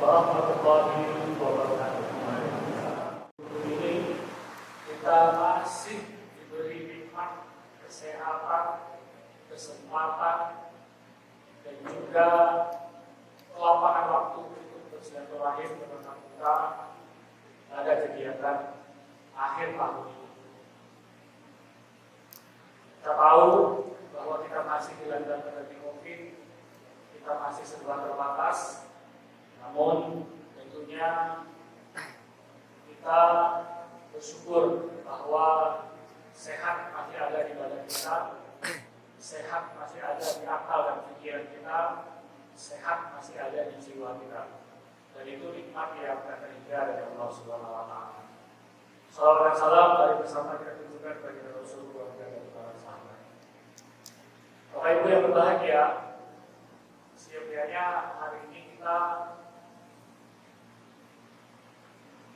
warahmatullahi wabarakatuh. Ini kita masih diberi nikmat kesehatan, kesempatan, dan juga kelapangan waktu untuk bersilaturahim dengan kita pada kegiatan akhir tahun ini. Kita tahu bahwa kita masih dilanda pandemi COVID, kita masih serba terbatas. Namun tentunya kita bersyukur bahwa sehat masih ada di badan kita, sehat masih ada di akal dan pikiran kita, sehat masih ada di jiwa kita. Dan itu nikmat yang terhingga dari Allah Subhanahu wa taala. Salawat dan salam dari bersama kita tunjukkan bagi Rasul keluarga dan para sahabat. Bapak Ibu yang berbahagia, setiapnya hari ini kita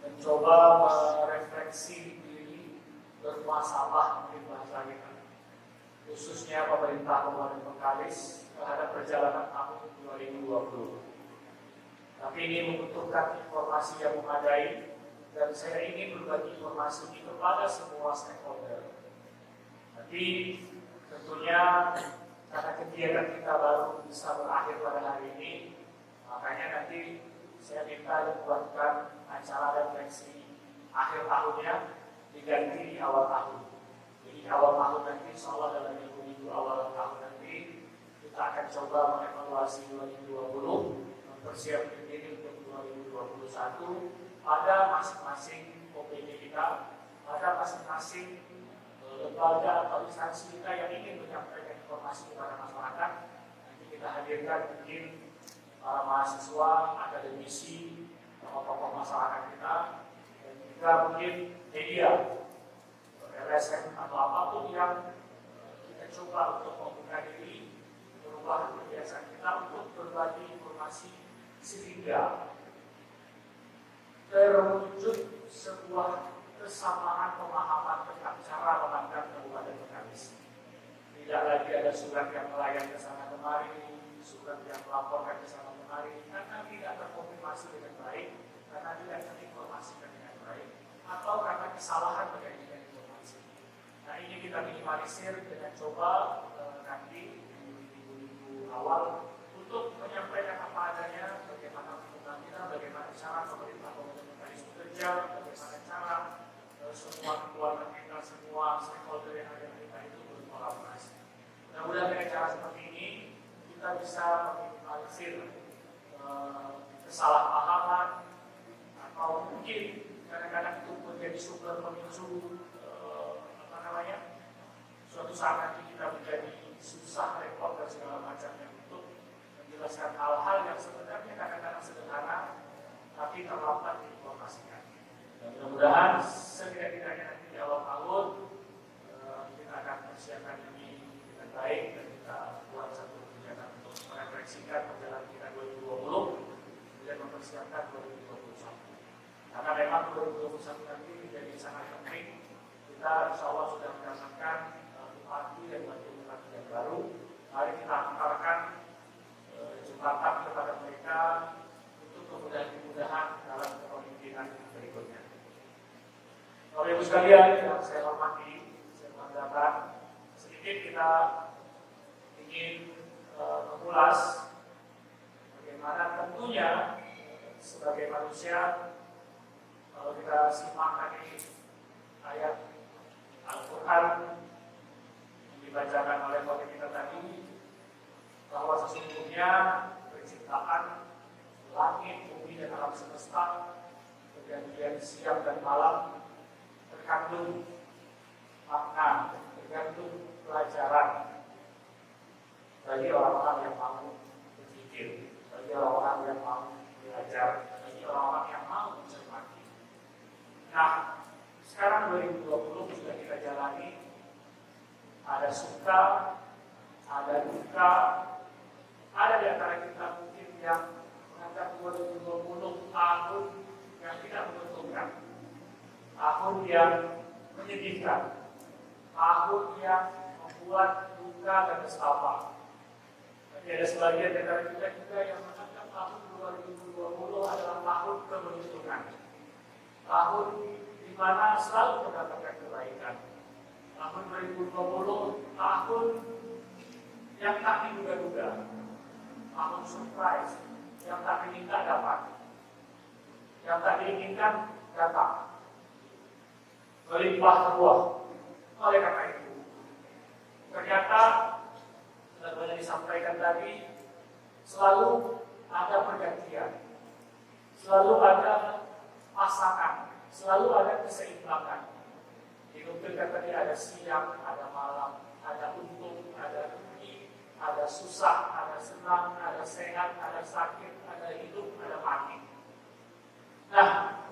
mencoba merefleksi diri, bermuhasabah mungkin bahasa kita, khususnya pemerintah Kabupaten Bengkalis terhadap perjalanan tahun 2020. Tapi ini membutuhkan informasi yang memadai dan saya ingin berbagi informasi ini kepada semua stakeholder. Tapi tentunya karena kegiatan kita baru bisa berakhir pada hari ini, makanya nanti saya minta dibuatkan acara refleksi akhir tahunnya diganti di awal tahun. Jadi awal tahun nanti, insyaallah dalam minggu awal tahun nanti kita akan coba mengevaluasi 2020, mempersiapkan diri untuk 2021 pada masing-masing OPD kita, pada masing-masing lembaga atau instansi kita yang ingin menyampaikan informasi kepada masyarakat. Nanti kita hadirkan mungkin para mahasiswa, akademisi, tokoh-tokoh masyarakat kita, dan juga mungkin media, LSM atau apapun yang kita coba untuk membuka diri, merubah kebiasaan kita untuk berbagi informasi sehingga terwujud sebuah kesamaan pemahaman tentang cara memandang Kabupaten Bengkalis. Tidak lagi ada surat yang melayang ke sana kemari, surat yang melaporkan ke sana kemari, karena tidak terkonfirmasi dengan baik, karena tidak terinformasikan dengan baik, atau karena kesalahan menyajikan informasi. Nah, ini kita minimalisir dengan coba nanti di minggu awal untuk menyampaikan apa adanya, bagaimana hubungan kita, bagaimana cara pemerintah Kabupaten Bengkalis bekerja, bagaimana cara semua keluarga kita, semua stakeholder yang ada di kita itu berkolaborasi. Mudah-mudahan dengan cara seperti ini kita bisa meminimalisir kesalahpahaman atau mungkin kadang-kadang itu menjadi sumber pemicu suatu saat nanti kita menjadi susah, repot dan segala macamnya untuk menjelaskan hal-hal yang sebenarnya kadang-kadang sederhana tapi terlambat diinformasikan. Dan mudah-mudahan setidak-tidaknya nanti di awal tahun kita akan persiapkan ini dengan baik dan kita buat satu kegiatan untuk merefleksikan perjalanan kita 2020 dan mempersiapkan 2021. Karena memang 2021 nanti menjadi sangat penting. Kita insya Allah sudah mendapatkan bupati dan wakil-bupati yang baru. Mari kita antarkan jembatan kepada mereka untuk kemudahan-kemudahan dalam kepemimpinan berikutnya. Bapak Ibu sekalian yang saya hormati, saya banggakan, sedikit kita ingin mengulas bagaimana tentunya sebagai manusia, kalau kita simak tadi ayat Al-Quran yang dibacakan oleh bapak kita tadi, bahwa sesungguhnya penciptaan langit, bumi dan alam semesta, pergantian siang dan malam terkandung makna, terkandung pelajaran bagi orang-orang yang mau berpikir, bagi orang-orang yang mau belajar, bagi orang-orang yang mau mencermati. Nah, sekarang 2020 sudah kita jalani, ada suka, ada duka, ada di antara kita mungkin yang menganggap 2020 tahun yang tidak menguntungkan, tahun yang menyedihkan, tahun yang membuat duka dan nestapa. Tapi ada sebagian dari kita juga yang menganggap tahun 2020 adalah tahun di mana selalu mendapatkan kebaikan. Tahun 2020 tahun yang tak diduga-duga, tahun surprise, yang tak diminta dapat, yang tak diinginkan datang, melimpah ruah. Oleh karena itu, ternyata sebenarnya disampaikan tadi, selalu ada pergantian, selalu ada pasangan, selalu ada keseimbangan. Dinukilkan tadi ada siang, ada malam, ada untung, ada rugi, ada susah, ada senang, ada sehat, ada sakit, ada hidup, ada mati. Nah,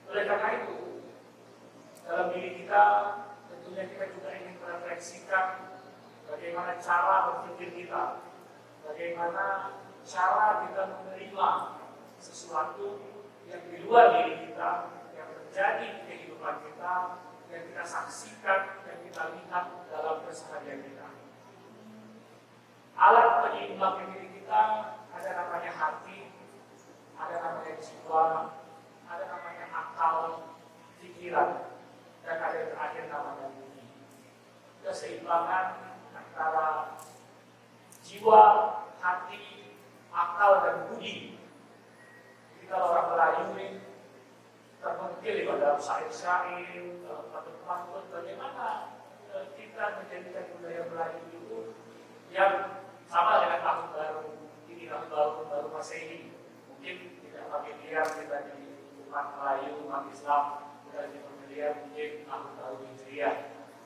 oleh karena itu, dalam diri kita tentunya kita juga ingin merefleksikan bagaimana cara berpikir kita, bagaimana cara kita menerima sesuatu yang di luar diri kita, yang terjadi di kehidupan kita, yang kita saksikan, yang kita lihat dalam keseharian kita. Alat penyeimbang diri kita ada namanya hati, ada namanya jiwa, ada namanya akal, pikiran, dan ada yang terakhir namanya budi. Keseimbangan antara jiwa, hati, akal, dan budi. Jadi kalau orang Melayu ini terpentil di dalam syair-syair, dalam pantun-pantun, bagaimana kita menjadikan budaya Melayu itu yang sama dengan tahun baru ini, tahun baru Masehi. Mungkin tidak familiar kita di umat Melayu, umat Islam, bukan di familiar mungkin tahun baru Hijriah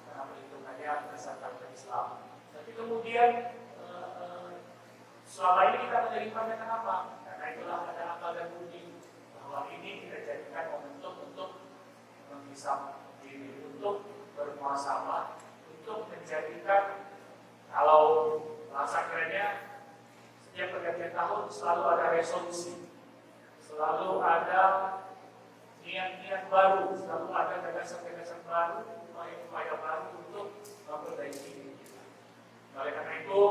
karena perhitungannya berdasarkan Islam. Tapi kemudian selama ini kita menerimanya kenapa? Karena itulah ada akal dan budi, bahwa ini kita jadikan momentum untuk menghisap diri, untuk bermuasabah, untuk menjadikan, kalau bahasa kerennya, setiap pergantian tahun selalu ada resolusi, selalu ada niat-niat baru, selalu ada gagasan-gagasan baru, upaya-upaya baru untuk memperbaiki diri kita. Oleh karena itu,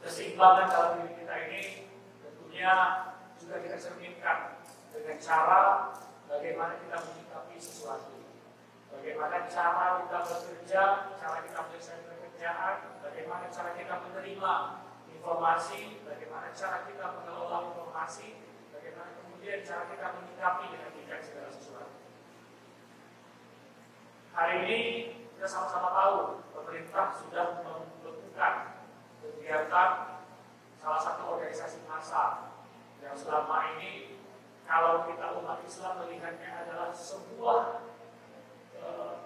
keseimbangan dalam diri kita ini tentunya juga kita cerminkan dengan cara bagaimana kita menyikapi sesuatu, bagaimana cara kita bekerja, cara kita menyelesaikan pekerjaan, bagaimana cara kita menerima informasi, bagaimana cara kita mengelola informasi, bagaimana kemudian cara kita menyikapi dengan bijak segala sesuatu. Hari ini kita sama-sama tahu pemerintah sudah melakukan kegiatan salah satu organisasi massa yang selama ini kalau kita umat Islam melihatnya adalah sebuah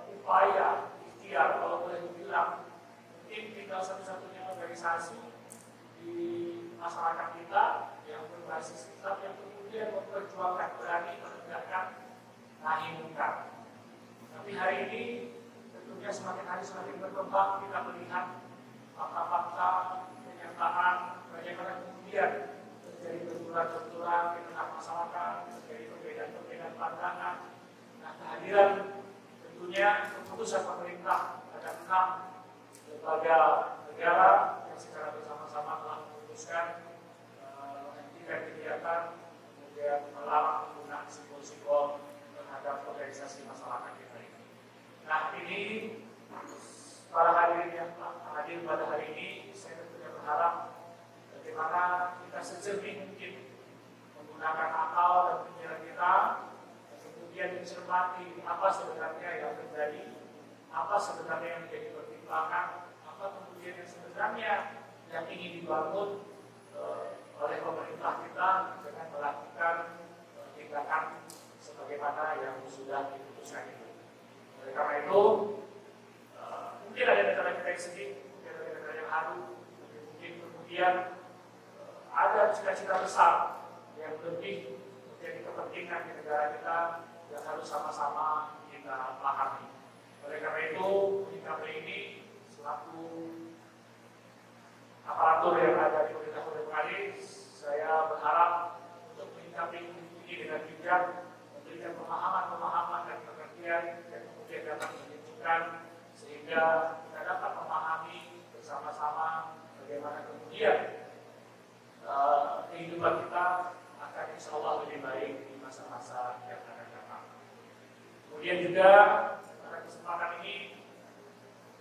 upaya ikhtiar, kalau boleh dibilang mungkin tinggal satu-satunya organisasi di masyarakat kita yang berbasis Islam yang kemudian memperjuangkan berani menegakkan nahi munkar. Tapi hari ini tentunya semakin hari semakin berkembang, kita melihat fakta-fakta kenyataan bagaimana kemudian terjadi benturan-benturan di tengah masyarakat, terjadi perbedaan-perbedaan pandangan. Nah, kehadiran tentunya keputusan pemerintah ada 6 lembaga negara yang secara bersama-sama telah memutuskan menghentikan kegiatan, kemudian melarang penggunaan simbol-simbol terhadap organisasi masyarakat kita ini. Nah, ini para hadirin yang hadir pada hari ini, saya tentunya berharap bagaimana kita sejernih mungkin menggunakan akal dan pikiran kita, dan kemudian mencermati apa sebenarnya yang terjadi, apa sebenarnya yang menjadi pertimbangan, apa kemudian yang sebenarnya yang ingin dibangun oleh pemerintah kita dengan melakukan tindakan sebagaimana yang sudah diputuskan itu. Oleh karena itu, mungkin ada negara kita yang sedih, mungkin ada negara yang haru, mungkin kemudian ada cita-cita besar yang lebih menjadi kepentingan di negara kita yang harus sama-sama kita pahami. Oleh karena itu, menyikapi ini selaku aparatur yang ada di pemerintah Kota Bekasi, saya berharap untuk menyikapi ini dengan bijak, memberikan pemahaman-pemahaman dan pengertian yang kemudian dapat menunjukkan sehingga kita dapat memahami bersama-sama bagaimana kemudian kehidupan kita akan insya Allah lebih baik di masa-masa yang akan datang. Kemudian juga pada kesempatan ini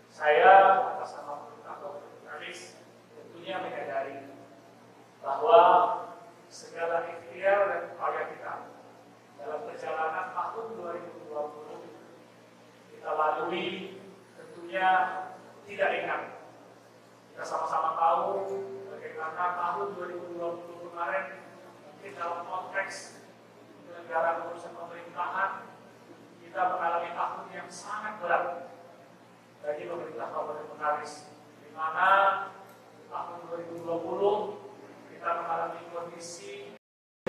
saya atas nama pemerintah Kalis tentunya menyadari bahwa segala ikhtiar dan upaya kita dalam perjalanan tahun 2020 kita lalui tentunya tidak ringan. Kita sama-sama tahu bagaimana tahun 2020 kemarin mungkin dalam konteks penyelenggaraan urusan pemerintahan kita mengalami tahun yang sangat berat bagi pemerintah Kabupaten Bengkalis, di mana tahun 2020 kita mengalami kondisi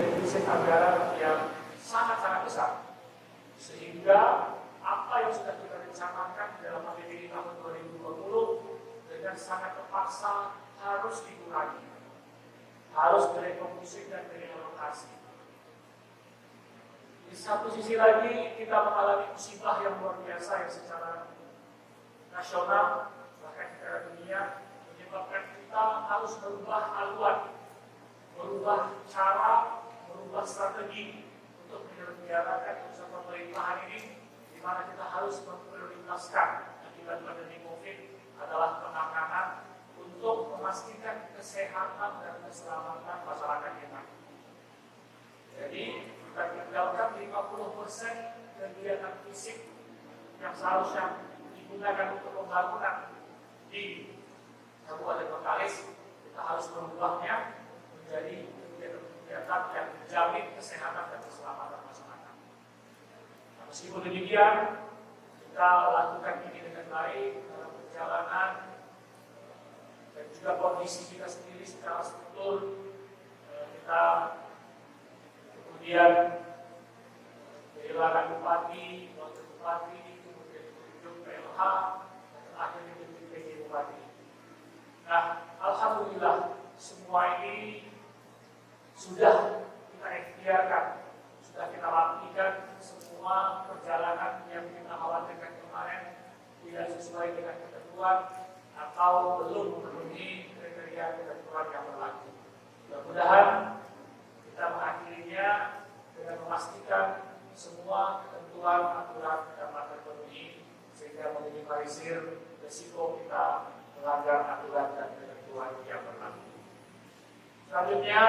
defisit anggaran yang sangat-sangat besar, sehingga apa yang sudah kita rencanakan dalam APBD tahun 2020 dengan sangat terpaksa harus dikurangi, harus direfocusing dan direlokasi. Di satu sisi lagi kita mengalami musibah yang luar biasa yang secara nasional bahkan secara dunia menyebabkan kita harus merubah haluan, merubah cara, merubah strategi untuk menyelenggarakan usaha pemerintahan ini, di mana kita harus memprioritaskan akibat pandemi COVID adalah penanganan untuk memastikan kesehatan dan keselamatan masyarakat kita. Jadi kita tinggalkan 50% kegiatan fisik yang seharusnya digunakan untuk pembangunan di Kabupaten Bengkalis, kita harus merubahnya menjadi kegiatan yang menjamin kesehatan dan keselamatan masyarakat. Nah, meskipun demikian, kita lakukan ini dengan baik dalam perjalanan dan juga kondisi kita sendiri secara struktur. Kita kemudian kehilangan bupati, wakil bupati, kemudian ditunjuk PLH, dan terakhir ditunjuk PJ Bupati. Nah, alhamdulillah semua ini sudah kita ikhtiarkan, sudah kita lakukan. Semua perjalanan yang kita khawatirkan kemarin tidak sesuai dengan ketentuan atau belum memenuhi kriteria ketentuan yang berlaku. Mudah-mudahan kita mengakhirinya dengan memastikan semua ketentuan aturan dapat terpenuhi sehingga meminimalisir risiko kita melanggar aturan dan ketentuan yang berlaku. Selanjutnya,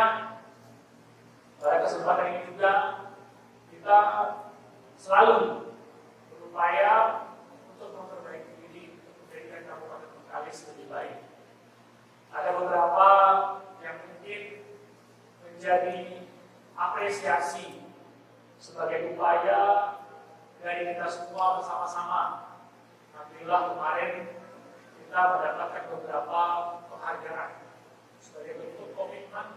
pada kesempatan ini juga kita selalu berupaya untuk memperbaiki diri, menjadikan Kabupaten Bengkalis lebih baik. Ada beberapa yang mungkin menjadi apresiasi sebagai upaya dari kita semua bersama-sama. Alhamdulillah kemarin kita mendapatkan beberapa penghargaan sebagai bentuk komitmen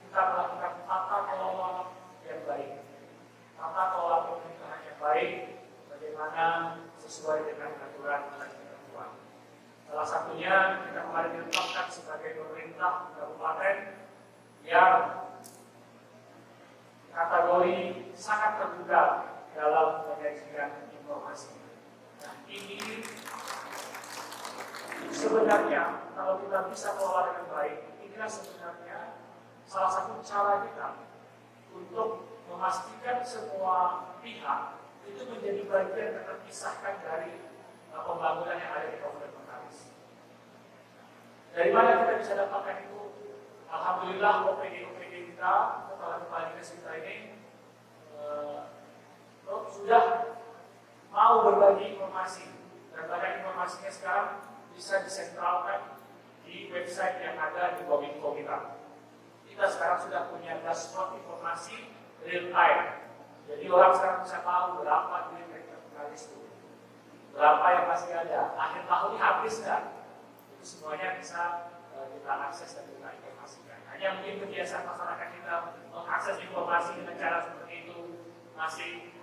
kita melakukan tata kelola yang baik, tata kelola pemerintahan yang baik, bagaimana sesuai dengan aturan dan ketentuan. Salah satunya kita kemarin ditetapkan sebagai pemerintah kabupaten yang kategori sangat terbuka dalam menyajikan informasi. Nah, ini sebenarnya kalau kita bisa kelola dengan baik, inilah sebenarnya salah satu cara kita untuk memastikan semua pihak itu menjadi bagian yang terpisahkan dari pembangunan yang ada di Kabupaten Bengkalis. Dari mana kita bisa dapatkan itu? Alhamdulillah OPD kita, kepala dinas kita ini sudah mau berbagi informasi, dan banyak informasinya sekarang bisa disentralkan di website yang ada di Kominfo kita. Kita sekarang sudah punya dashboard informasi real time. Jadi orang sekarang bisa tahu berapa duit yang Bengkalis itu, berapa yang masih ada, akhir tahun ini habis kan? Itu semuanya bisa kita akses dan kita informasikan. Hanya mungkin kebiasaan masyarakat kita mengakses informasi dengan cara seperti itu masih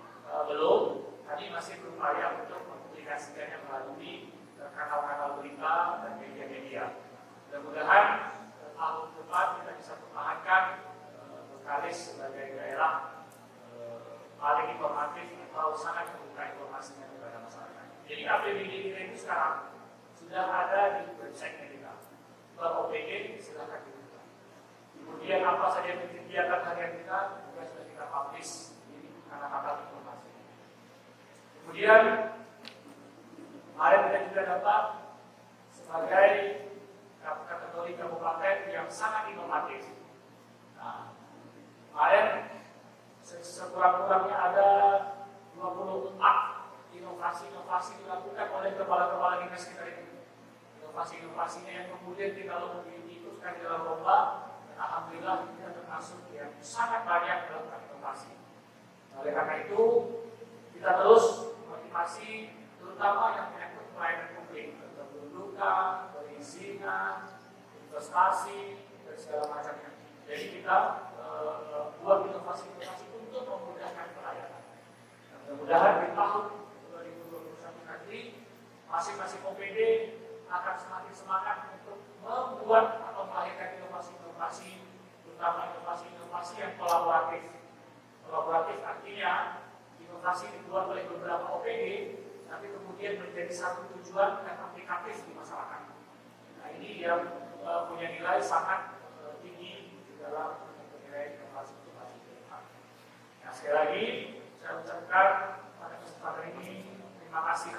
belum. Kami masih berupaya untuk mempublikasikannya melalui kanal-kanal berita dan media-media. Mudah-mudahan tahun depan kita bisa mempertahankan Bengkalis sebagai daerah paling informatif atau sangat terbuka informasinya kepada masyarakat. Jadi APBD kita itu sekarang sudah ada di website kita. OPD silakan dibuka. Kemudian apa saja kegiatan harian kita juga sudah kita publish di kanal-kanal informasi. Kemudian kemarin kita juga dapat sebagai kategori kabupaten yang sangat inovatif. Nah, kemarin sekurang-kurangnya ada 24 inovasi-inovasi dilakukan oleh kepala-kepala dinas kita ini. Inovasi-inovasinya yang kemudian kita diikutkan di dalam lomba, dan alhamdulillah kita termasuk yang sangat banyak melakukan inovasi. Oleh karena itu, kita terus motivasi terutama yang menyangkut pelayanan publik, kependudukan, perizinan, investasi, dan segala macamnya. Jadi kita buat inovasi-inovasi untuk memudahkan pelayanan. Mudah-mudahan di tahun 2021 nanti masing-masing OPD akan semakin semangat untuk membuat atau melahirkan inovasi-inovasi, terutama inovasi-inovasi yang kolaboratif. Kolaboratif artinya inovasi dibuat oleh beberapa OPD, tapi kemudian menjadi satu tujuan dan aplikatif di masyarakat. Nah, ini yang punya nilai sangat tinggi di dalam nilai inovasi-inovasi ke depan. Nah, sekali lagi saya ucapkan pada kesempatan ini terima kasih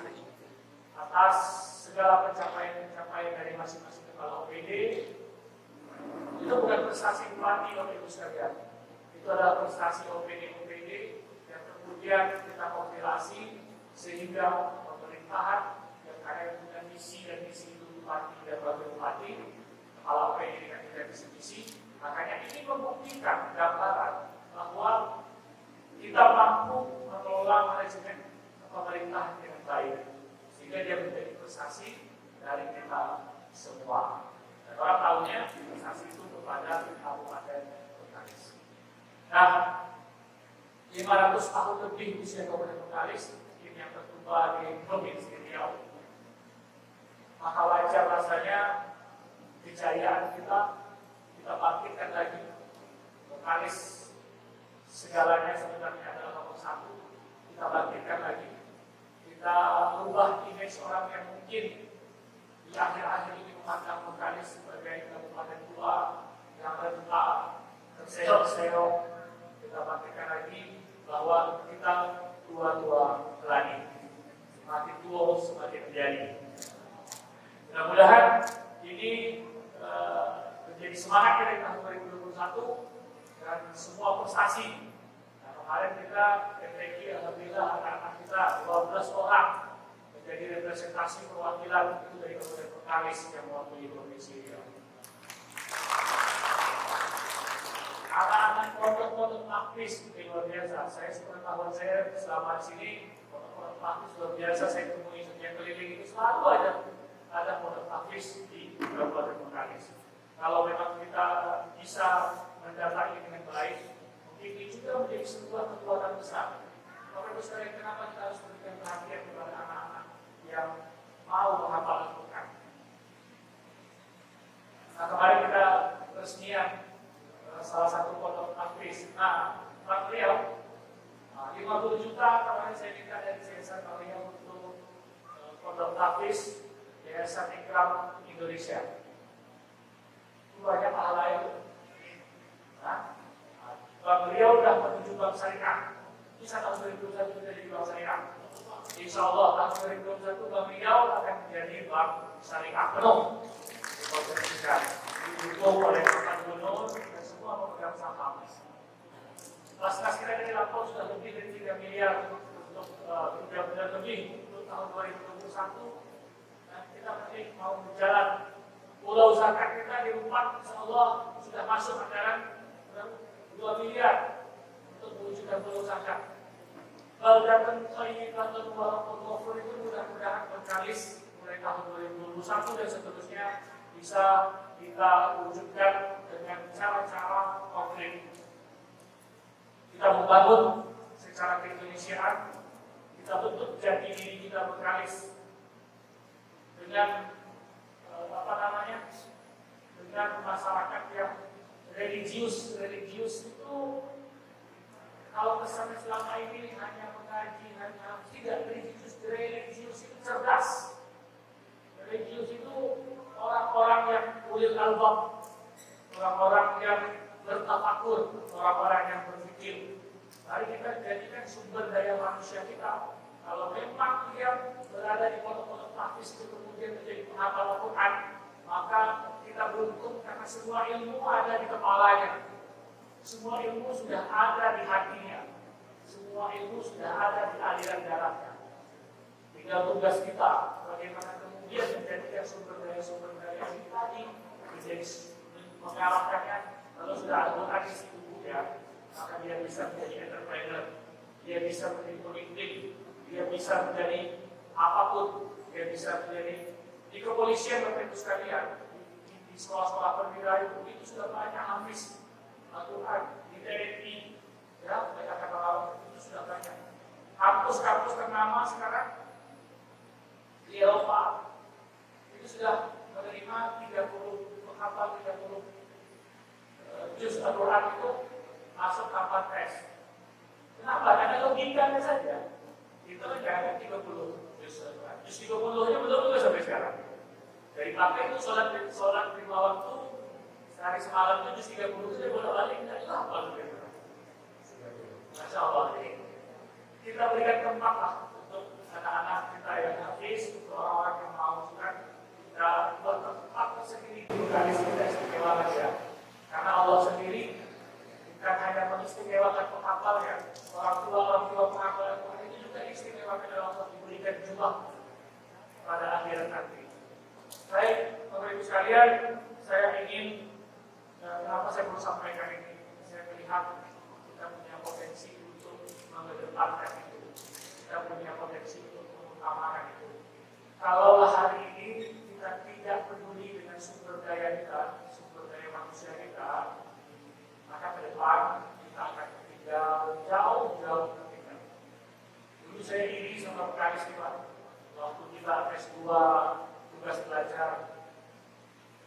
atas segala pencapaian-pencapaian dari masing-masing kepala OPD. Itu bukan prestasi bupati, Bapak Ibu sekalian. Itu adalah prestasi OPD-OPD yang kemudian kita kompilasi sehingga pemerintahan yang ada dengan misi dan misi itu bupati dan wakil bupati, kepala OPD dengan visi-misi. Makanya ini membuktikan gambaran bahwa kita mampu mengelola manajemen pemerintah dengan baik, sehingga dia menjadi prestasi dari kita semua. Dan orang tahunya prestasi itu kepada Kabupaten Bengkalis. Nah, 500 tahun lebih usia Kabupaten Bengkalis, tim yang tertua di Provinsi Riau. Maka wajar rasanya kejayaan kita bangkitkan lagi. Bengkalis segalanya sebenarnya adalah nomor satu. Kita bangkitkan lagi. Kita ubah image orang yang mungkin di akhir-akhir ini memandang Bengkalis sebagai kabupaten tua yang rentan, terseok-seok. Kita bangkitkan lagi bahwa kita tua-tua lagi. Semakin tua semakin menjadi. Mudah-mudahan ini menjadi semangat kita di tahun 2021 dan semua prestasi. Nah, kemarin kita MTQ, alhamdulillah anak-anak kita 12 orang menjadi representasi perwakilan itu dari Kabupaten Bengkalis yang mewakili Provinsi Riau. Anak-anak pondok-pondok aktif luar biasa. Saya sepengetahuan saya selama di sini pondok-pondok aktif luar biasa. Saya temui setiap keliling itu selalu ada pondok aktif di Kabupaten Bengkalis. Kalau memang kita bisa mendatangi dengan baik, mungkin ini juga menjadi sebuah kekuatan besar. Bapak Ibu sekalian, kenapa kita harus memberikan perhatian kepada anak-anak yang mau menghafal Al-Quran? Nah, kemarin kita peresmian salah satu pondok tahfiz. Nah, Pak Riau, 50 juta kemarin saya minta dari Yayasan Pak Riau untuk pondok tahfiz Yayasan Ikram Indonesia. Banyak pahala itu. Nah, Bang Riau sudah menuju bank syariah. Bisa tahun 2021 kita jadi bank syariah. Insya Allah tahun 2021 Bang Riau akan menjadi bank syariah penuh. Didukung oleh Bapak Gubernur dan semua pemegang saham. Kas kita dari lapor sudah lebih dari 3 miliar untuk 3 miliar lebih untuk tahun 2021. Dan kita nanti mau berjalan. Pulau zakat kita di Rumpat, insya Allah sudah masuk anggaran 2 miliar untuk mewujudkan pulau zakat. Baldatan Thayyibatan Mubarakatun Ghafur itu mudah-mudahan Bengkalis mulai tahun 2021 dan seterusnya bisa kita wujudkan dengan cara-cara konkret. Kita membangun secara keindonesiaan, kita bentuk jati diri kita Bengkalis dengan dengan masyarakat yang religius itu kalau kesannya selama ini hanya mengaji, hanya tidak religius itu cerdas. Religius itu orang-orang yang ulil albab, orang-orang yang bertafakur, orang-orang yang berpikir. Mari kita jadikan sumber daya manusia kita. Kalau memang karena semua ilmu ada di kepalanya, semua ilmu sudah ada di hatinya, semua ilmu sudah ada di aliran darahnya. Tinggal tugas kita bagaimana kemudian menjadikan sumber daya ini tadi menjadi mengarahkannya. Kalau sudah ada Quran di tubuh ya, maka dia bisa menjadi entrepreneur, dia bisa menjadi pemimpin, dia bisa menjadi apapun, dia bisa menjadi di kepolisian. Bapak Ibu sekalian, di sekolah-sekolah perwira itu sudah banyak hafiz Al-Quran. Di TNI ya, mereka kata itu sudah banyak. Kampus-kampus ternama sekarang di Eropa itu sudah menerima 30 menghafal 30 juz Al-Quran itu masuk tanpa tes. Kenapa? Karena logikanya saja. Itu kan 30 juz Al-Quran. Juz 30-nya belum juga sampai sekarang. Dari pakai itu sholat 5 waktu sehari semalam itu juz 30 saja bolak-balik tidak apa gitu. Masya Allah, kita berikan tempat lah untuk anak-anak kita yang habis, untuk orang-orang yang mau kan kita buat tempat tersendiri. Bukan kita istimewa saja. Karena Allah sendiri bukan hanya mengistimewakan penghafalnya, orang tua penghafal Al-Quran itu juga istimewakan oleh Allah, diberikan jumlah pada akhirat nanti. Baik, Bapak Ibu sekalian, saya ingin kenapa saya perlu sampaikan ini? Saya melihat kita punya potensi untuk mengedepankan itu, kita punya potensi untuk mengutamakan itu. Kalaulah hari ini kita tidak peduli dengan sumber daya kita, sumber daya manusia kita, maka ke depan kita akan tinggal jauh ketinggalan. Dulu saya iri sama Pak Istiwan, waktu kita S2 tugas belajar,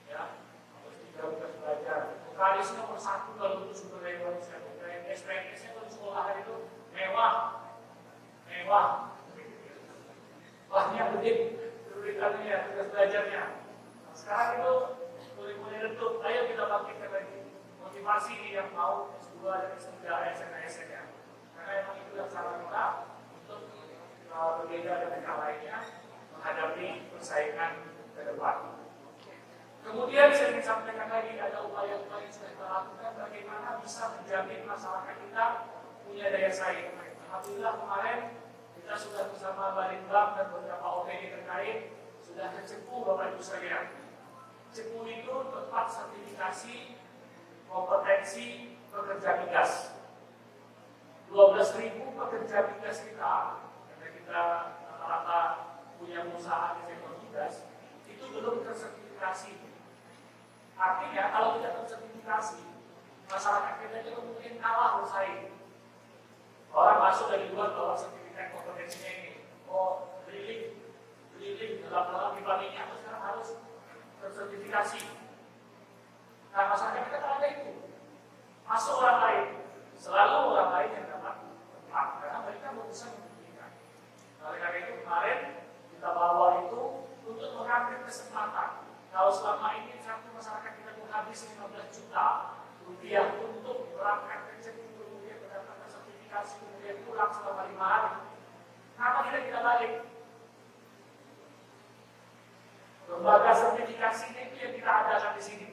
ya, tugas belajar. Vokalis nomor 1 kalau untuk sumber daya manusia. SPNS-nya kalau sekolah itu mewah. Wahnya begitu, tulisannya, tugas belajarnya. Nah, sekarang itu mulai redup. Ayo kita bangkitkan lagi motivasi yang mau S2 dan S3, SN-nya. Karena memang itu yang salah kita untuk berbeda dengan yang lainnya menghadapi persaingan ke depan. Kemudian saya ingin sampaikan lagi ada upaya-upaya yang sudah kita lakukan bagaimana bisa menjamin masyarakat kita punya daya saing. Alhamdulillah kemarin kita sudah bersama Balitbang dan beberapa OPD terkait sudah kecepu Bapak Ibu sekalian. Cepu itu tempat sertifikasi kompetensi pekerja migas. 12.000 pekerja migas kita, karena kita rata-rata punya usaha di sektor migas, itu belum tersertifikasi. Artinya kalau tidak tersertifikasi, masyarakat kita itu mungkin kalah bersaing. Orang masuk dari luar bawa sertifikat kompetensinya ini, oh drilling dalam pipa minyak itu sekarang harus tersertifikasi. Nah masyarakat kita tak ada itu. Masuk orang lain, selalu orang lain yang dapat tempat, karena mereka belum bisa membuktikan. Oleh karena itu kemarin kita bawa itu untuk mengambil kesempatan. Kalau selama ini satu masyarakat kita habis 15 juta rupiah untuk berangkat ke Cepu, kemudian mendapatkan sertifikasi, kemudian pulang selama 5 hari. Kenapa tidak kita balik? Lembaga sertifikasi itu yang kita adakan di sini,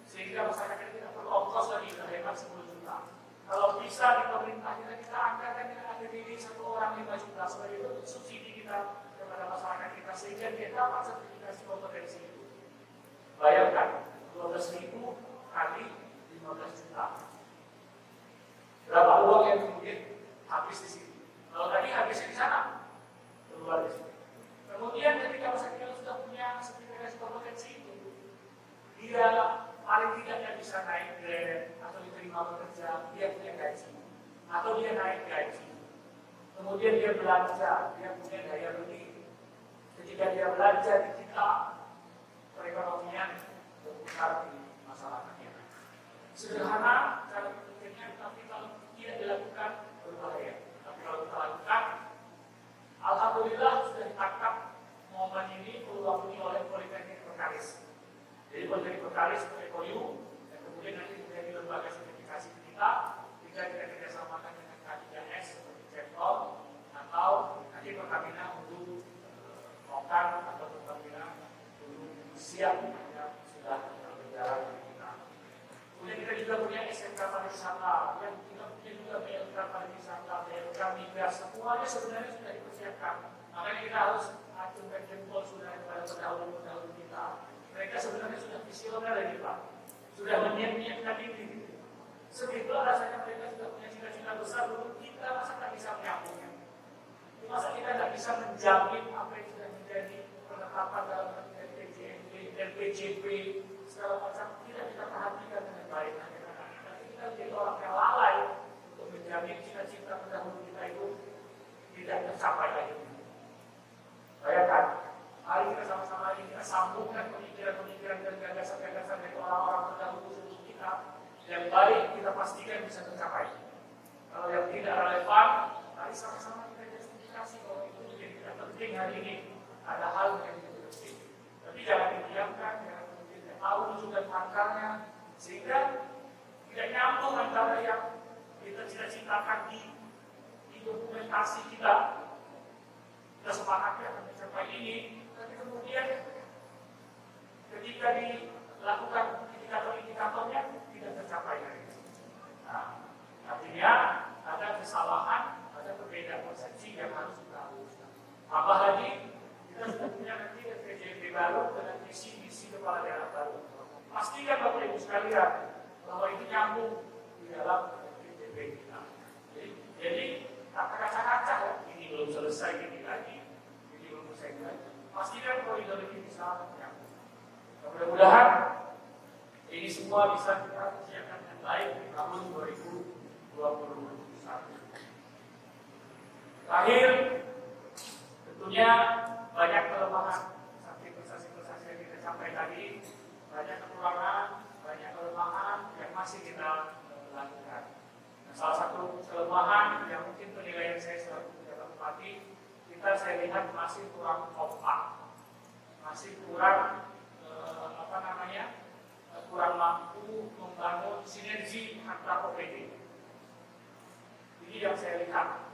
sehingga masyarakat kita tidak perlu ongkos lagi, sudah hemat 10 juta. Kalau bisa di pemerintah kita anggarkan dengan APBD 1 orang 5 juta sebagai bentuk subsidi kita kepada masyarakat kita, sehingga dia dapat sertifikasi kompetensi itu. Bayangkan 12.000 kali 15 juta. Berapa uang yang kemudian habis di sini? Kalau tadi habisnya di sana, keluar di sini. Kemudian ketika masyarakat kita sudah punya sertifikasi kompetensi itu, dia paling tidaknya bisa naik grade atau diterima bekerja, dia punya gaji, atau dia naik gaji. Kemudian dia belanja, dia punya daya beli. Ketika dia belanja di kita, perekonomian berputar di masyarakatnya. Sederhana cara berpikirnya, tapi kalau tidak dilakukan berbahaya. Tapi kalau kita lakukan, alhamdulillah sudah ditangkap momen ini, peluang ini oleh Politeknik Bengkalis. Jadi Politeknik Bengkalis POU, dan kemudian nanti menjadi lembaga sertifikasi kita kerjasamakan dengan K3S seperti Ceptol atau nanti Pertamina untuk Mokan atau Pertamina untuk siap yang sudah berjalan di kita. citra pariwisata, BMK, migas, semuanya sebenarnya sudah dipersiapkan. Makanya kita harus acungkan jempol sudah kepada pendahulu-pendahulu kita. Mereka sebenarnya sudah visioner dari Pak, sudah menyiapkan diri. Segitu rasanya mereka sudah punya cita-cita besar dulu. Kita masa tak bisa menyambungnya? Masa kita tidak bisa menjamin apa yang sudah menjadi penetapan dalam RPJMD, RPJP, segala macam tidak kita perhatikan dengan baik. Nanti kita menjadi orang yang lalai untuk menjamin cita-cita pendahulu kita itu tidak tercapai lagi. Bayangkan, hari kita sama-sama ini kita sambungkan pemikiran-pemikiran dan gagasan-gagasan dari orang-orang terdahulu sebelum kita yang baik kita pastikan bisa tercapai. Kalau yang tidak relevan, mari sama-sama kita justifikasi bahwa itu menjadi tidak penting hari ini. Ada hal yang tidak penting. Tapi jangan didiamkan, jangan kemudian tidak tahu wujud akarnya, sehingga tidak nyambung antara yang kita cita-citakan di dokumentasi kita sepakatnya akan mencapai ini, tapi kemudian ketika dilakukan indikator-indikatornya tidak tercapai. Nah, artinya ada kesalahan, ada perbedaan persepsi yang harus kita luruskan. Tambah lagi, kita sudah punya nanti RPJMD baru dengan visi-misi kepala daerah baru. Pastikan Bapak Ibu sekalian bahwa itu nyambung di dalam RPJMD kita. Jadi tak kaca-kaca ya, ini belum selesai, ini lagi, ini belum selesai lagi. Pastikan koridor ini bisa nyambung. Mudah-mudahan ini semua bisa kita siapkan dengan baik di tahun 2021. Terakhir, tentunya banyak kelemahan seperti prestasi-prestasi yang kita capai tadi, banyak kekurangan, banyak kelemahan yang masih kita lakukan. Salah satu kelemahan yang mungkin penilaian saya selalu dalam hati, saya lihat masih kurang kompak, masih kurang kurang mampu membangun sinergi antar OPD. Ini yang saya lihat.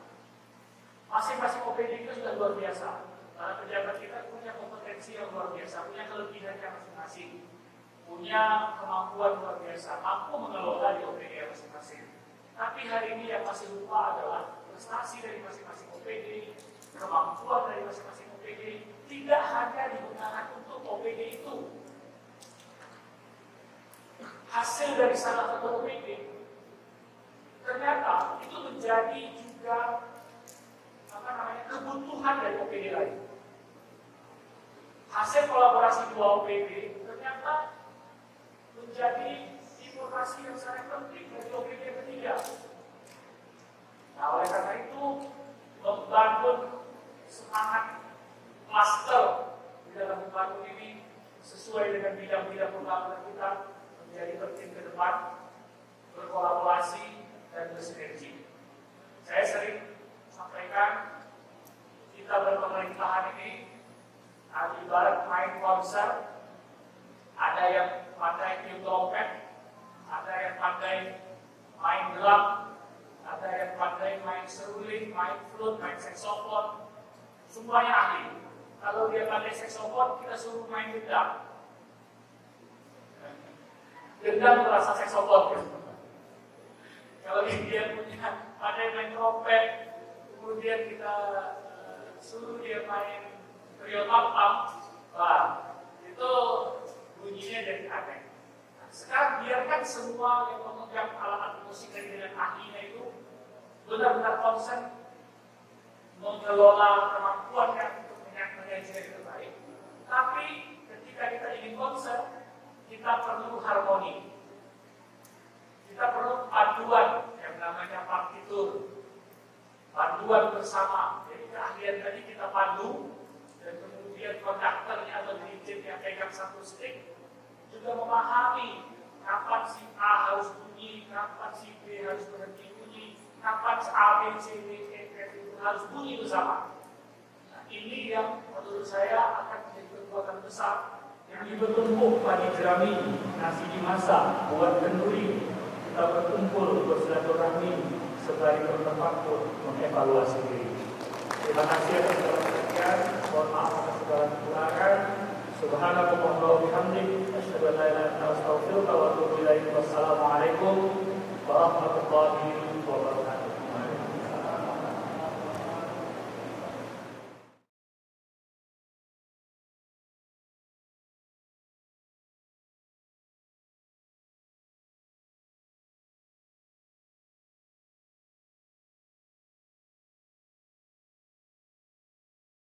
Masing-masing OPD kita sudah luar biasa. Para pejabat kita punya kompetensi yang luar biasa, punya kelebihannya masing-masing, punya kemampuan luar biasa, mampu mengelola di OPD masing-masing. Tapi hari ini yang masih lupa adalah prestasi dari masing-masing OPD, kemampuan dari masing-masing OPD tidak hanya digunakan untuk OPD itu. Hasil dari salah satu OPD ternyata itu menjadi juga kebutuhan dari OPD lain. Hasil kolaborasi dua OPD ternyata menjadi informasi yang sangat penting dari OPD ketiga. Nah, oleh karena itu membangun semangat cluster di dalam membangun ini sesuai dengan bidang-bidang pembangunan kita menjadi penting ke depan, berkolaborasi dan bersinergi. Saya sering sampaikan kita berpemerintahan ini ibarat main konser, ada yang pandai tiup trompet, ada yang pandai main drum, ada yang pandai main seruling, main flute, main saxophone, semuanya ahli. Kalau dia pandai saxophone, kita suruh main gendang. Gendang terasa saxophone. Kalau dia punya pandai main trompet, kemudian kita suruh dia main trio tam-tam, itu bunyinya jadi aneh. Sekarang biarkan semua yang memegang alat musik dengan ahlinya itu benar-benar konsen mengelola kemampuannya untuk menyajikan yang terbaik. Tapi ketika kita ingin konser, kita perlu harmoni. Kita perlu paduan yang namanya partitur, paduan bersama. Jadi keahlian tadi kita padu, dan kemudian konduktornya atau dirigent yang pegang satu stick juga memahami kapan si A harus bunyi, kapan si B harus berhenti bunyi, kapan si A, B, C, D, E, F itu harus bunyi bersama. Nah, ini yang menurut saya akan menjadi kekuatan besar yang bertumpuk pada jerami nasi di masa buat kenduri. Kita berkumpul bersilaturahmi sembari bertafakkur mengevaluasi diri. Terima kasih atas segala perhatian. Mohon maaf atas segala kekurangan. Subhanallah wa bihamdik, asyhadu an la ilaha illa anta, astaghfiruka wa atubu ilaik. Wassalamualaikum warahmatullahi wabarakatuh.